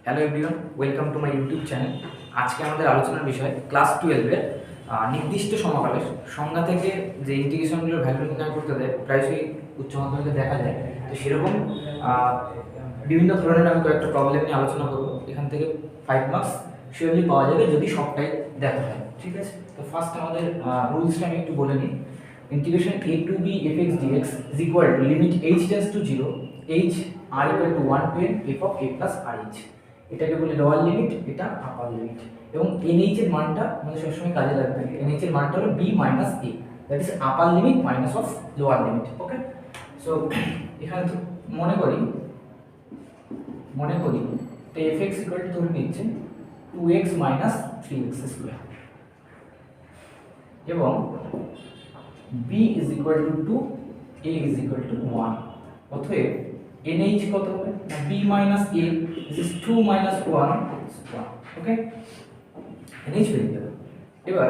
Hello everyone, welcome to my YouTube channel. আজকে আমাদের আলোচনার বিষয় ক্লাস 12-এর নির্দিষ্ট সমকালের সংজ্ঞা থেকে যে ইন্টিগ্রেশনগুলোর ভ্যালু নির্ণয় করতে দেয় প্রায়শই উচ্চ মাধ্যমিকে দেখা যায়। তো সেরকম বিভিন্ন ধরনের আমি কয়েকটা প্রবলেম নিয়ে আলোচনা করবো। এখান থেকে 5 মার্কস শিওরলি পাওয়া যাবে যদি সবটাই দেখা হয়। ঠিক আছে, তো ফার্স্ট আমাদের রুলসটা আমি একটু বলে নিই। Integration a to b fx dx is equal to limit h tends to 0 h r equal to 1 to n f of a plus rh। এটাকে বলি লোয়ার লিমিট, এটা আপার লিমিট, এবং এনএইচ এর মানটা মানে সবসময় কাজে লাগবে। এনএইচ এর মানটা হলো B minus A, that is upper limit minus of lower limit. Okay, so এখানে মনে করি তো এফ এক্স ইকুয়াল টু ধরে নিচ্ছে 2x মাইনাস 3x স্কোয়ার এবং b is equal to 2 a is equal to 1। অতএব NH কত হবে? b minus a, this is 2 minus 1 is 1। Okay, NH হয়ে গেল। এবার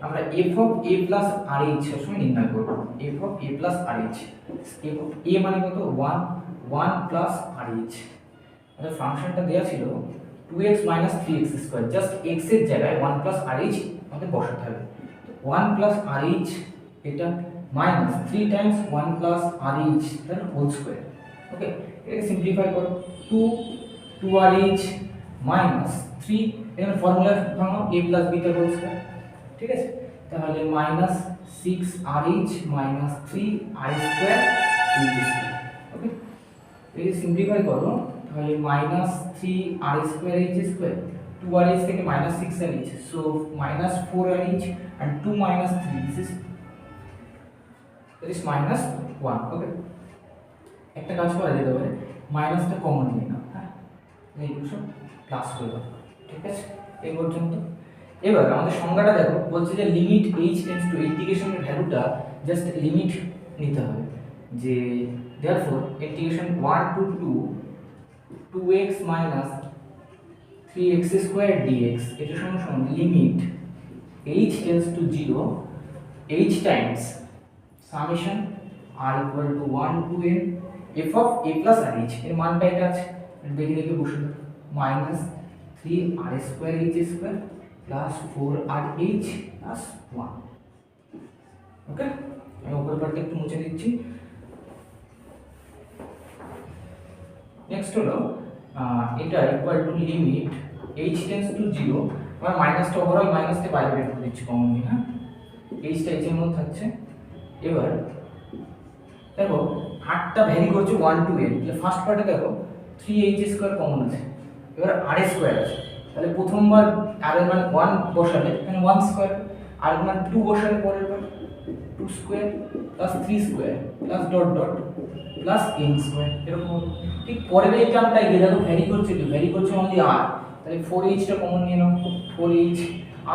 আমরা f of a plus rh সবসময় নির্ণয় করব। f of a plus rh, f of a মানে কত? 1 plus rh। আমাদের ফাংশনটা দেয়া ছিল 2x minus 3x square, just x এর জায়গায় 1 plus rh আমাদের বসাতে হবে। 1 plus rh এটা মাইনাস 3 টাইমস 1 plus rh তার হোল স্কয়ার। ওকে, এটাকে সিম্পলিফাই করো, 2rh মাইনাস 3, এখানে ফর্মুলা ভাঙো a প্লাস b তার হোল স্কয়ার। ঠিক আছে, তাহলে minus 6rh minus 3r square h square. Okay, এটাকে সিম্পলিফাই করো, তাহলে minus 3r square h square, 2rh থেকে minus 6rh, so minus 4rh and 2 minus 3, this is minus 1। ওকে, একটা কাজ করা যেতে পারে, মাইনাসটা কমন নিয়ে নাও, হ্যাঁ, এই সব প্লাস করে দাও। ঠিক আছে, এই পর্যন্ত। এবার আমাদের সংজ্ঞাটা দেখো, বলছে যে লিমিট h টেন্ডস টু, ইন্টিগ্রেশনের ভ্যালুটা জাস্ট লিমিট নিতে হবে, যে therefore integration 1 to 2 2x minus 3x square dx এটা সমান limit h tends to 0 h Times summation r equal to 1 to n f of a plus rh এর মানটা এটা আছে, দেখে বসে দাও, minus 3r square h square plus 4rh plus 1। ওকে, আমি উপরের পার্টটা একটু মুছে দিচ্ছি। নেক্সট হলো এটা equal to limit h tends to 0, আমরা মাইনাসটা ওভারঅল মাইনাসটা বাইরে বের করে দিচ্ছি কমনলি, হ্যাঁ, h টা h এর মধ্যে থাকছে। এবার দেখো আটটা ভ্যারি করছে 1 to n, তাহলে ফার্স্ট পার্টে দেখো 3h স্কয়ার কমন আছে, এবার r স্কয়ার আছে, তাহলে প্রথমবার r এর মান 1 বসালে এখানে 1 স্কয়ার, r এর মান 2 বসালে পরের বার 2 square plus 3 square plus dot dot plus n square, এরকম হলো। ঠিক পরের এই টার্মটা গিয়ে দেখো ভ্যারি করছে অনলি r, তাহলে 4h টা কমন নিয়ে নাও, 4h,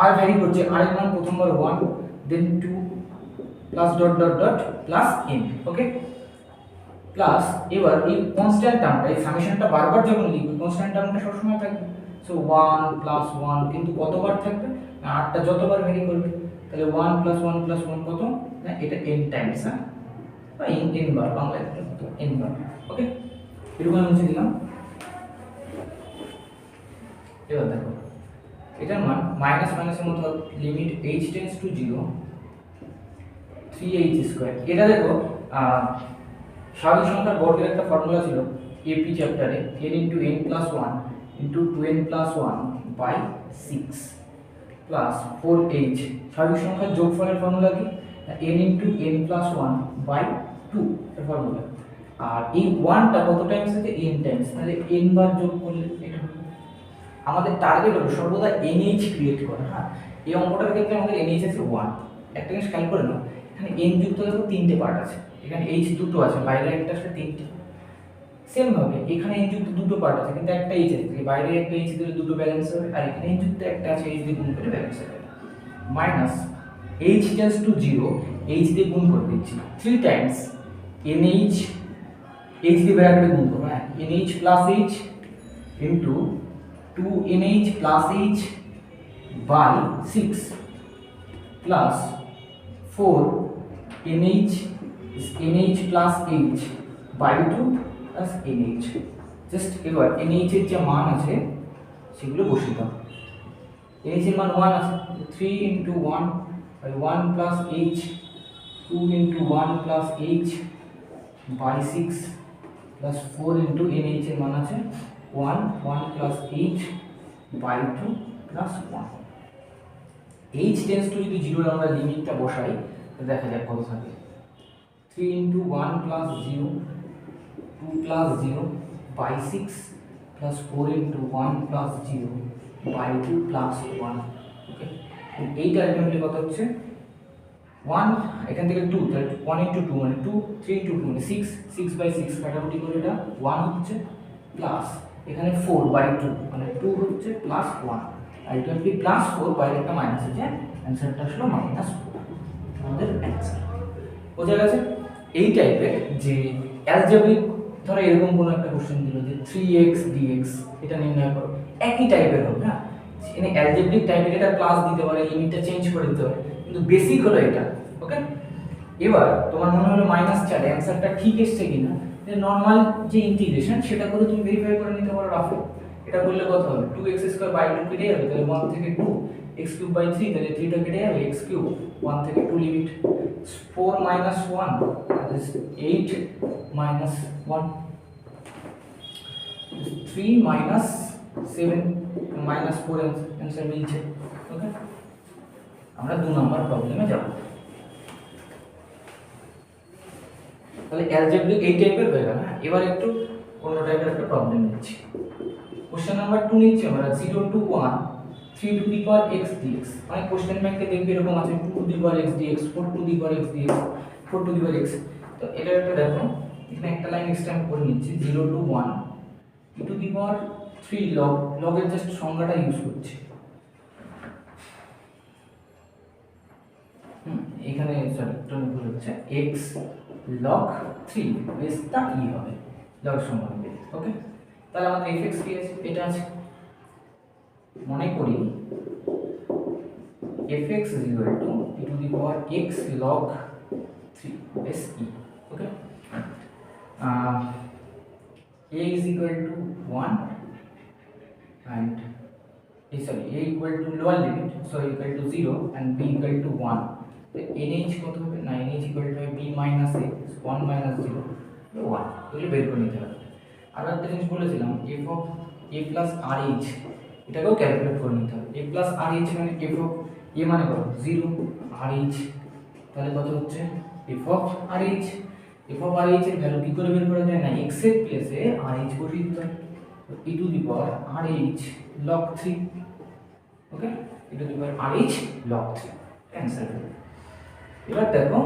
r ভ্যারি করছে, r এর মান প্রথমবার 1 দেন 2 plus dot dot dot plus n। ওকে, প্লাস এবার এই কনস্ট্যান্ট টার্মটা, এই সামেশনটা বারবার যখন লিখবে কনস্ট্যান্ট টার্মটা সবসময় থাকবে, সো 1 প্লাস 1, কিন্তু কতবার থাকবে? না, আটটা যতবার ভ্যারি করবে, তাহলে 1 প্লাস 1 প্লাস 1 কত? না, এটা n টাইমস, হ্যাঁ, বা n বার, বাংলায় কত? n বার। ওকে, এরকম আমি মুছে দিলাম। এবার দেখো এটার মান মাইনাস মাইনাসের মতো limit h tends to 0 3h square. এটা দেখো স্বাভাবিক সংখ্যার বর্গের একটা ফর্মুলা ছিল এপি চ্যাপ্টারে, n into n plus 1 into 2n plus 1 by 6 plus 4h। স্বাভাবিক সংখ্যার যোগফলের ফর্মুলা কি? n into n plus 1 by 2 এর ফর্মুলা। আর এই 1টা কত টাইমস আছে? n টাইমস, তাহলে n বার যোগ করলে এটা হবে। আমাদের টার্গেট হলো সর্বদা nh ক্রিয়েট করা, হ্যাঁ, এই অঙ্কটার ক্ষেত্রে আমাদের nh আছে 1। একটা জিনিস খেয়াল করে নাও, এখানে n যুক্ত দেখো তিনটে পার্ট আছে, এখানে h দুটো আছে, বাইরে একটা আছে, তিনটে। সেম ভাবে এখানে n যুক্ত দুটো পার্ট আছে, কিন্তু একটা h আছে, বাইরে একটা h দিলে দুটো ব্যালেন্স হবে, আর এখানে n যুক্ত একটা আছে, h দিয়ে গুণ করে ব্যালেন্স হবে। Minus h tends to 0, h দিয়ে গুণ করে দিচ্ছি 3 টাইমস nh, h দিয়ে ব্র্যাকেটে গুণ করব, হ্যাঁ, nh plus h into 2nh plus h by 6 plus 4nh is nh plus h by 2 plus nh just এবার এনএইচ এর যে মান আছে সেগুলো বসিয়ে দাও। এনএইচ এর মান 1 আছে, 3 into 1 by 1 plus H, 2 into 1 plus H by 6 plus 4 into NH এর মান আছে 1, 1 plus H by 2 plus 1। H tends to যদি 0 এর আমরা লিমিটটা বসাই তো দেখা যাক কত থাকে। 3 into 1 plus 0, 2 plus 0 by 6 plus 4 into 1 plus 0 by 2 plus 1। Okay, এইটা আলটিমেটলি কত হচ্ছে 1, এখান থেকে 2, তাহলে 1 ইনটু 2 মানে 2, 3 ইনটু 2 মানে 6, 6 বাই 6 কাটাকুটি করে এটা 1 হচ্ছে, প্লাস এখানে 4 বাই 2 মানে 2 হচ্ছে, প্লাস 1, আলটিমেটলি প্লাস 4 বাইরে একটা মাইনাস আছে, অ্যান্সারটা আসলো -4 আমাদের অ্যান্সার। বোঝা গেছে? এই টাইপের যে অ্যালজেব্রিক, ধরো এরকম কোনো একটা কোশ্চেন দিল যে 3x dx এটা নির্ণয় করো, একই টাইপের হবে। হ্যাঁ, এখানে অ্যালজেব্রিক টাইপের এটা ক্লাস দিতে পারে, লিমিটটা চেঞ্জ করে দিতে পারে, কিন্তু বেসিক হলো এটা। ওকে, এবার তোমার মনে হলো -4 অ্যান্সারটা ঠিক এসছে কিনা, নর্মাল যে ইন্টিগ্রেশন সেটা করে তুমি ভেরিফাই করে নিতে পারো রাফে। এটা করলে কত হবে, 2x² বাই 2 কেটে যাবে, তাহলে 1 থেকে 2, x³ বাই 3, তাহলে 3টা কেটে যাবে, x³ 1 থেকে 2 limit, 4 minus 1 that is 8 minus 1, 3 minus 7 minus 4 answer मिलছে। ওকে, আমরা 2 নাম্বার প্রবলেমে যাব। তাহলে অ্যালজেব্রিক এই টাইপের হয়ে গেল। এবার একটু অন্য টাইপের একটা প্রবলেম নিচ্ছি। কোশ্চেন নাম্বার 2 নিচ্ছি আমরা 0 to 1 3 to the power x dx। মানে কোশ্চেন ব্যাংকে দেখবে এরকম আছে 2 to the power x dx, 4 to the power x dx, 4 to the power x। তো এটা একটা দেখো, এখানে একটা লাইন এক্সটেন্ড করে নিচ্ছি 0 to 1 e to the power 3 log, log এর জাস্ট সংজ্ঞাটা ইউজ করছি। এখানে সরি টন ভুল হচ্ছে, x log 3 বেসটা e হবে, log সংজ্ঞা হবে। ওকে, তাহলে আমাদের fx কি আছে, এটা আছে। মনে করি fx is equal to e to the power x log 3 base e. Okay, a is equal to 1 and sorry, a equal to lower limit, so equal to 0 and b equal to 1. So nh কত হবে না, nh equal to b minus a, 1 minus 0 1, এগুলো বের করে নিতে হবে। আর একটা জিনিস বলেছিলাম f of a plus rh, এটাকেও ক্যালকুলেট করে নিতে হবে। a plus rh মানে f of a মানে কত 0, rh তাহলে কত হচ্ছে f of rh। f of rh এর ভ্যালু কি করে বের করা যায় না, x এর প্লেসে rh বসিয়ে দিতে হবে, তো e to the power rh log 3। Okay, e to the power rh log 3 answer. এবার দেখো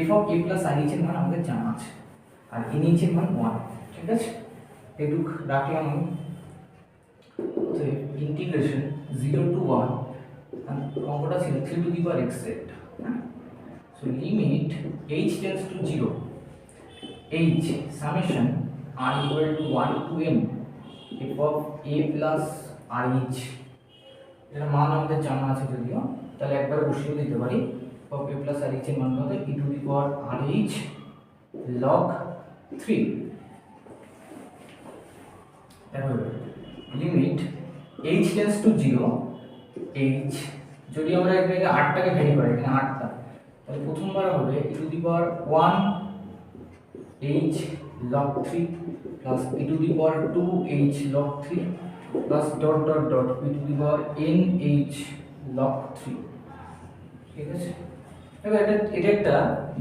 f of a plus rh এর মান আমাদের জানা আছে আর nh এর মান 1। ঠিক আছে, এটুক রাখলাম আমি। তো ইন্টিগ্রেশন 0 to 1 অঙ্কটা ছিল 3 to the power x set. So limit h tends to 0, h summation r equal to 1 to n f of a plus rh, এর মান আমাদের জানা আছে যদিও, তাহলে একবার বসিয়ে দিতে পারি। f of a plus rh এর মান কত, e to the power rh log 3। দেখো limit h tends to 0, h যদি আমরা এখানে 8টাকে ভ্যারি করি, এখানে 8টা, তাহলে প্রথমবার হবে e to the power 1 h log 3 plus e to the power 2 h log 3 plus dot dot dot e to the power n h log 3। ঠিক আছে, এবার এটা একটা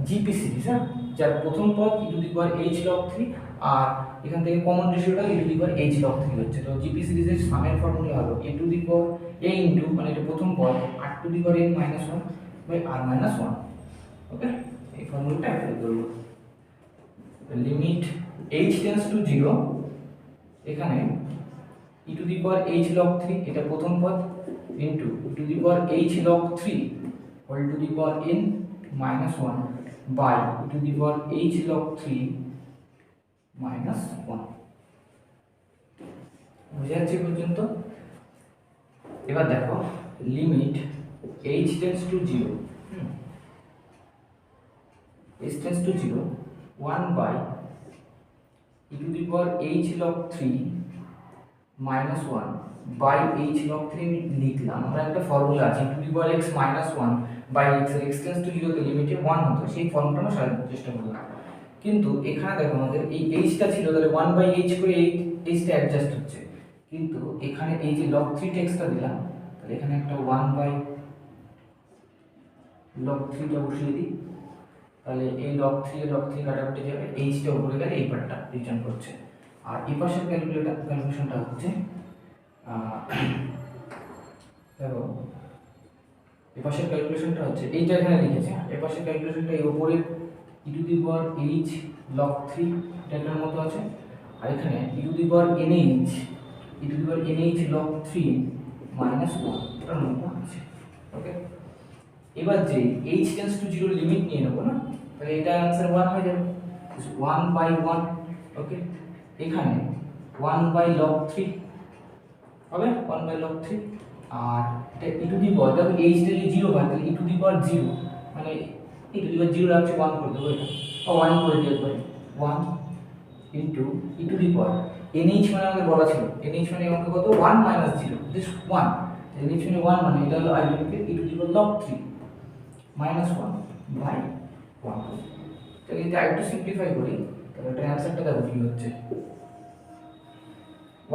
জিপি সিরিজ, হ্যাঁ, যার প্রথম পদ e to the power h log 3 আর এখান থেকে কমন রেশিওটা e to the power h log 3 হচ্ছে। তো জিপি সিরিজের সামের ফর্মুলা হলো a to the power a into মানে এটা প্রথম পদ r to the power n minus 1 by r minus 1। ওকে, এই ফর্মুলাটা অ্যাপ্লাই করব। লিমিট h টেন্ডস টু 0, এখানে e to the power h log 3 এটা প্রথম পদ into e to the power h log 3 whole to the power n minus 1 by e to the power h log 3 minus 1। বুঝে যাচ্ছে পর্যন্ত? এবার দেখো limit h tends to 0, h tends to 0 1 by e to the power h log 3 minus 1 by h log 3 আমি লিখলাম। আমরা একটা formula আছে e to the power x minus 1 by x, x tends to 0 তে লিমিটে 1 হতো, সেই ফর্মুলাটা আমরা সাজানোর চেষ্টা করলাম। কিন্তু এখানে দেখো আমাদের এই h টা ছিল, তাহলে 1 by h করে এই h টা অ্যাডজাস্ট হচ্ছে, কিন্তু এখানে এই যে log 3 টেক্সটটা দিলাম, তাহলে এখানে একটা 1 by log 3 টা বসিয়ে দিই, তাহলে এই log 3 এর log 3 কাটাকুটি যাবে, h টা উপরে গেলে এই পার্টটা রিটার্ন করছে। আর এই পাশের ক্যালকুলেশনটা হচ্ছে দেখো এই পাশের ক্যালকুলেশনটা হচ্ছে এইটা এখানে লিখেছে, এই পাশের ক্যালকুলেশনটা এই উপরে e to the power h log 3 এটার মতো আছে, আর এখানে e to the power nh log 3 minus 1 এটার মতো আছে। ওকে, এবার যে h tends to 0 লিমিট নিয়ে নেব না, তাহলে এটা आंसर 1 হয়ে যাবে, 1 by 1। ওকে, এখানে 1 by log 3 হবে, 1 by log 3, আর এটা e to the power দেখো h টা যদি 0 হয় তাহলে e to the power 0 মানে e to the power 0 রাখছি 1 করে দেবো, এটা 1 করে দিতে পারি, 1 into e to the power nh মানে আমাদের বলা ছিল nh মানে অঙ্ক কত 1 minus 0 দিস 1, nh মানে 1 মানে এটা হলো ultimately e to the power log 3 minus 1 by 1। তাহলে এটা একটু সিম্পলিফাই করি, তাহলে এটার অ্যানসারটা দেখো কি হচ্ছে,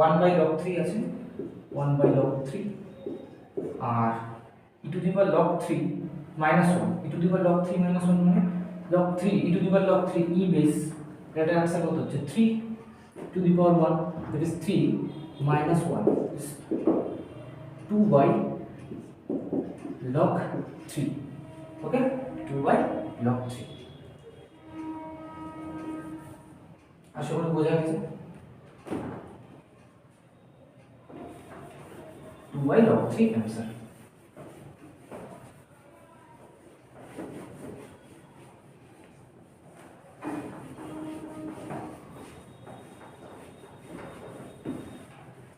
1 by log 3 আছে, 1 by log 3 R e to the power log 3 minus 1, e to the power log 3 minus 1 মানে log 3 e to the power log 3 e base, এটার অ্যানসার কত হচ্ছে 3 to the power 1, that is 3 minus 1 is 2 by log 3। Okay, 2 by log 3। আশা করি বোঝা গেছে, 2 by log 3 answer.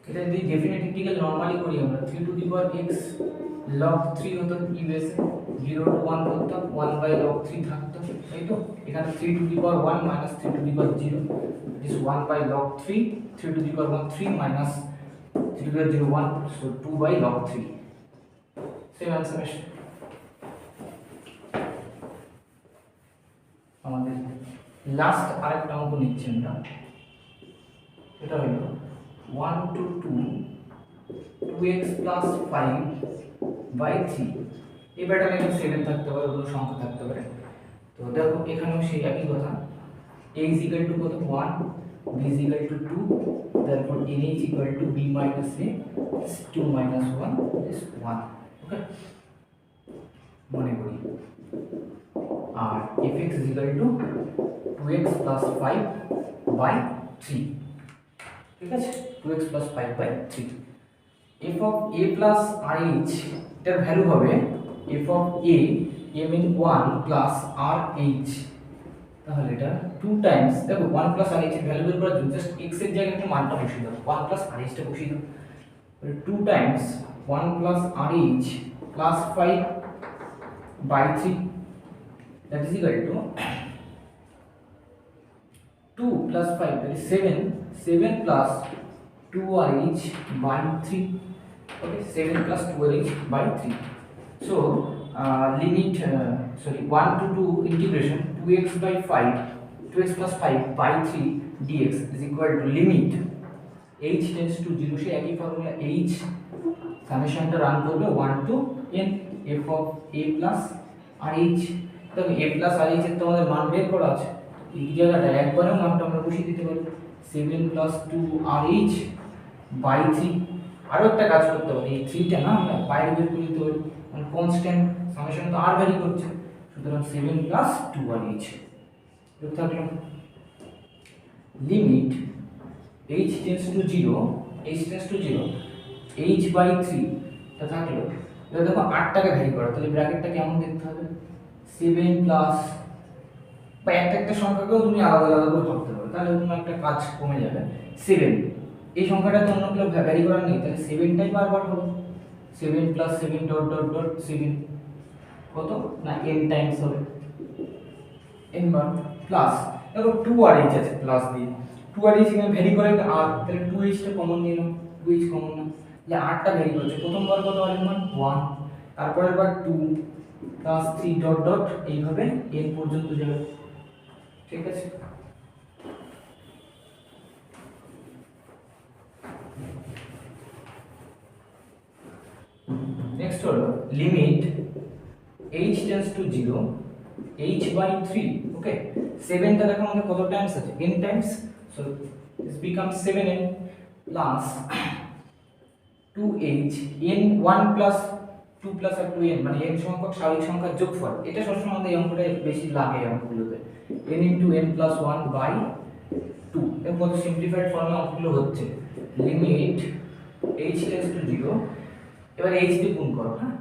এটা যদি definite integral normally করি আমরা 3 to the power x log 3 হতো e বেসে 0 টু 1 করতাম, 1 বাই log 3 থাকতো, তাই তো এখানে 3 to the power 1 minus 3 to the power 0 this 1 by log 3, 3 to the power 1 3 minus 3 to the power 0 1, so 2 by log 3, same answer আসে আমাদের। Last আরেকটা অঙ্ক নিচ্ছি আমরা, এটা হলো 1 to 2 2x plus 5 by 3, এই প্যাটার্নে একটা 7 থাকতে পারে, কোনো সংখ্যা থাকতে পারে। তো দেখো এখানেও সেই একই কথা, a is equal to কত 1, b is equal to 2, therefore n is equal to b minus a is 2 minus 1 is 1। ওকে, মনে করি, আর fx is equal to 2x plus 5 by 3, ঠিক আছে, 2x plus 5 by 3। f of a plus rh এটার value হবে f of a mean 1 plus rh, তাহলে এটা 2 Times, দেখো 1 plus rh এর ভ্যালু বের করার জন্য জাস্ট x এর জায়গায় একটা মানটা বসিয়ে দাও, 1 plus rh টা বসিয়ে দাও, 2 Times 1 plus rh plus 5 by 3, that is equal to 2 plus 5, that is 7, 7 plus 2rh by 3, okay, 7 plus 2rh by 3, so limit 1 to 2 integration 2x by 5, 2x plus 5 by 3 dx is equal to limit h tends to 0, সে একই formula h সামেশনটা run করবে 1 to n f of a plus rh। তবে a plus rh এর তো আমাদের মান বের করা আছে, এই জায়গাটা একবারে মানটা আমরা বসিয়ে দিতে পারি, 7 plus 2rh by 3। আরো একটা কাজ করতে পারি, এই 3 টা না আমরা বাইরে বের করে দিতে পারি, মানে কনস্ট্যান্ট সামেশন তো আর ভ্যারি করছে, সুতরাং 7 plus 2rh যোগ থাকলো limit h tends to 0, h tends to 0 h by 3 টা থাকলো। এবার দেখো 8 টাকে ভ্যারি করা, তাহলে ব্র্যাকেটটা কেমন দেখতে হবে, 7 প্লাস, বা একটা সংখ্যাকেও তুমি আলাদা আলাদা করে ভাবতে পারো, তাহলে তোমার একটা কাজ কমে যাবে। 7 এই সংখ্যাটা তো অন্য কেউ ভ্যারি করার নেই, তাহলে 7টাই বারবার হবে, 7 প্লাস 7 ডট ডট ডট 7 কত না n টাইমস হবে, n বার প্লাস দেখো 2rh আছে প্লাস দিয়ে, 2 আর এইচ এখানে ভ্যারি করে আর তাহলে 2h টা কমন নিয়ে নাও, 2h কমন না, তাহলে 8টা ভ্যারি করছে, প্রথমবার কত আর 1, তারপরের বার 2 প্লাস 3 ডট ডট এইভাবে n পর্যন্ত যাবে, ঠিক আছে। নেক্সট হলো limit h tends to 0 h/3, ওকে। 7টা দেখো আমাদের কত টাইমস আছে, n Times, so this becomes 7n plus 2h, n 1 plus 2 plus R 2n মানে n সংখ্যক স্বাভাবিক সংখ্যার যোগফল। এটা সবসময় আমাদের এই অঙ্কটা বেশি লাগে এই অঙ্কগুলোতে, n into n plus 1 by 2। এর কত সিম্পলিফাইড ফর্মে অঙ্কগুলো হচ্ছে, লিমিট h টেন্ডস টু 0, এবার h দিয়ে গুণ করো, হ্যাঁ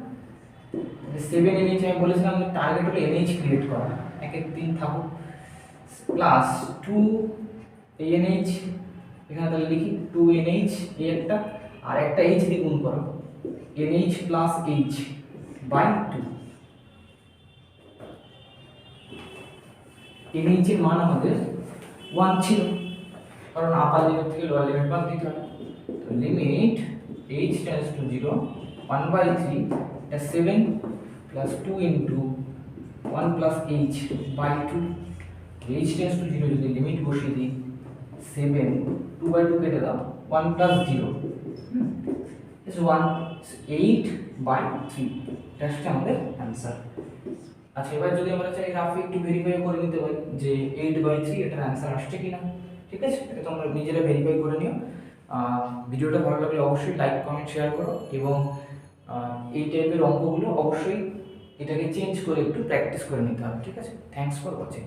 7 nh আমি বলেছিলাম যে টার্গেট হলো nh ক্রিয়েট করা, এক এক দিন থাকুক, প্লাস 2 nh, এখানে তাহলে লিখি 2nh এই একটা, আর একটা h দিয়ে গুণ করো, nh plus h by 2। nh এর মান আমাদের 1 ছিল, কারণ আপার লিমিট থেকে লোয়ার লিমিট বাদ দিতে হয়, তো লিমিট h টেন্ডস টু 0 1/3 এটা 7 plus 2 into 1 plus h by 2, h tends to 0 যদি লিমিট বসিয়ে দিই 7 2/2 কেটে দাও 1 plus 0 is 1, 8/3, এটা হচ্ছে আমাদের অ্যানসার। আচ্ছা এবার যদি আমরা চাই রাফে একটু ভেরিফাই করে নিতে পারি যে 8/3 এটার অ্যানসার আসছে কিনা, ঠিক আছে, এটা তোমরা নিজেরা ভেরিফাই করে নিও। ভিডিওটা ভালো লাগলে অবশ্যই লাইক কমেন্ট শেয়ার করো, এবং এই টাইপের অঙ্কগুলো অবশ্যই এটাকে চেঞ্জ করে একটু প্র্যাকটিস করে নিতে হবে, ঠিক আছে। Thanks for watching.